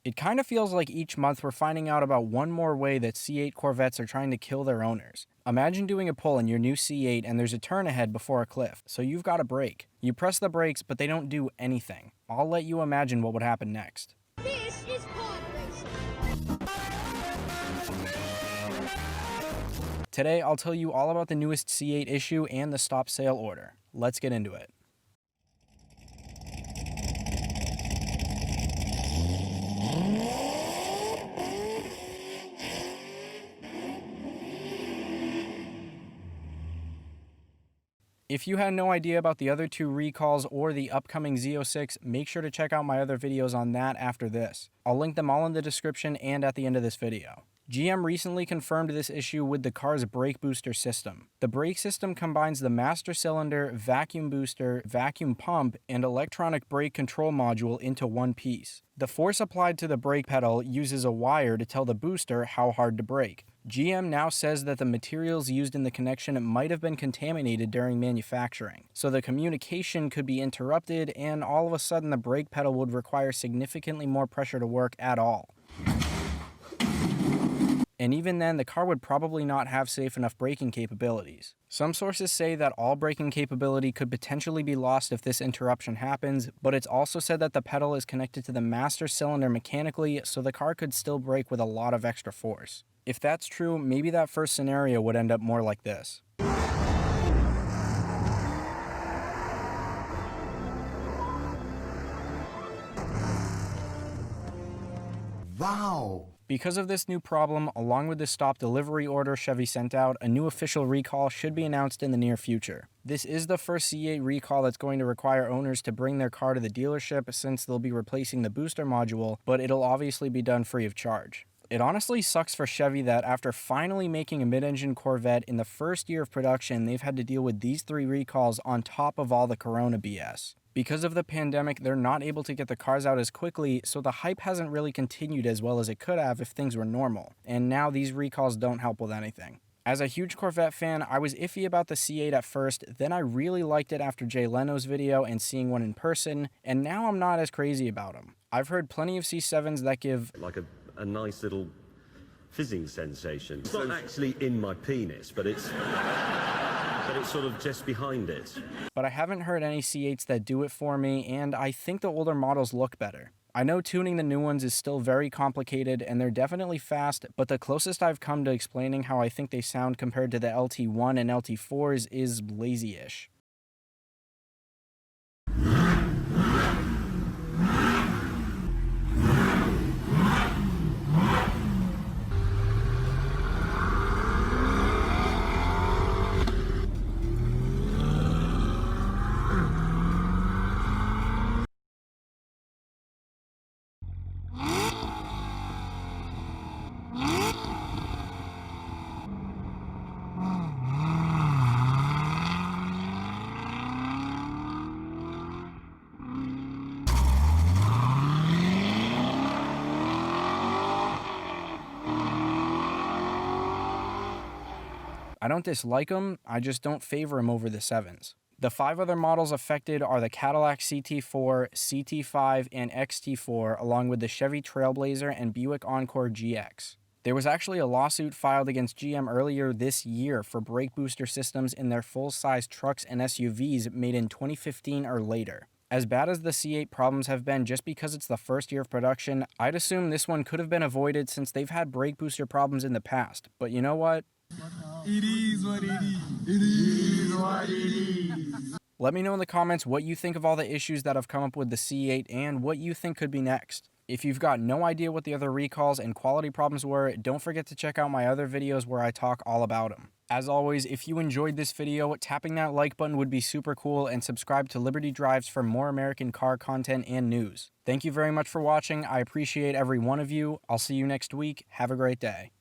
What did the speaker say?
It kind of feels like each month we're finding out about one more way that C8 Corvettes are trying to kill their owners. Imagine doing a pull in your new C8 and there's a turn ahead before a cliff, so you've got to brake. You press the brakes, but they don't do anything. I'll let you imagine what would happen next. This is pod racing. Today, I'll tell you all about the newest C8 issue and the stop sale order. Let's get into it. If you had no idea about the other two recalls or the upcoming Z06, make sure to check out my other videos on that after this. I'll link them all in the description and at the end of this video. GM recently confirmed this issue with the car's brake booster system. The brake system combines the master cylinder, vacuum booster, vacuum pump, and electronic brake control module into one piece. The force applied to the brake pedal uses a wire to tell the booster how hard to brake. GM now says that the materials used in the connection might have been contaminated during manufacturing, so the communication could be interrupted and all of a sudden the brake pedal would require significantly more pressure to work at all. And even then, the car would probably not have safe enough braking capabilities. Some sources say that all braking capability could potentially be lost if this interruption happens, but it's also said that the pedal is connected to the master cylinder mechanically, so the car could still brake with a lot of extra force. If that's true, maybe that first scenario would end up more like this. Wow! Because of this new problem, along with the stop delivery order Chevy sent out, a new official recall should be announced in the near future. This is the first C8 recall that's going to require owners to bring their car to the dealership since they'll be replacing the booster module, but it'll obviously be done free of charge. It honestly sucks for Chevy that after finally making a mid-engine Corvette in the first year of production, they've had to deal with these 3 recalls on top of all the Corona BS. Because of the pandemic, they're not able to get the cars out as quickly, so the hype hasn't really continued as well as it could have if things were normal, and now these recalls don't help with anything. As a huge Corvette fan, I was iffy about the C8 at first, then I really liked it after Jay Leno's video and seeing one in person, and now I'm not as crazy about them. I've heard plenty of C7s that give like a nice little fizzing sensation. It's not actually in my penis, but it's sort of just behind it. But I haven't heard any C8s that do it for me, and I think the older models look better. I know tuning the new ones is still very complicated, and they're definitely fast, but the closest I've come to explaining how I think they sound compared to the LT1 and LT4s is lazy-ish. I don't dislike them, I just don't favor them over the 7s. The 5 other models affected are the Cadillac CT4, CT5, and XT4, along with the Chevy Trailblazer and Buick Encore GX. There was actually a lawsuit filed against GM earlier this year for brake booster systems in their full-size trucks and SUVs made in 2015 or later. As bad as the C8 problems have been just because it's the first year of production, I'd assume this one could have been avoided since they've had brake booster problems in the past. But you know what? It is what it is. It is what it is. Let me know in the comments what you think of all the issues that have come up with the C8 and what you think could be next. If you've got no idea what the other recalls and quality problems were, don't forget to check out my other videos where I talk all about them. As always, if you enjoyed this video, tapping that like button would be super cool, and subscribe to Liberty Drives for more American car content and news. Thank you very much for watching. I appreciate every one of you. I'll see you next week. Have a great day.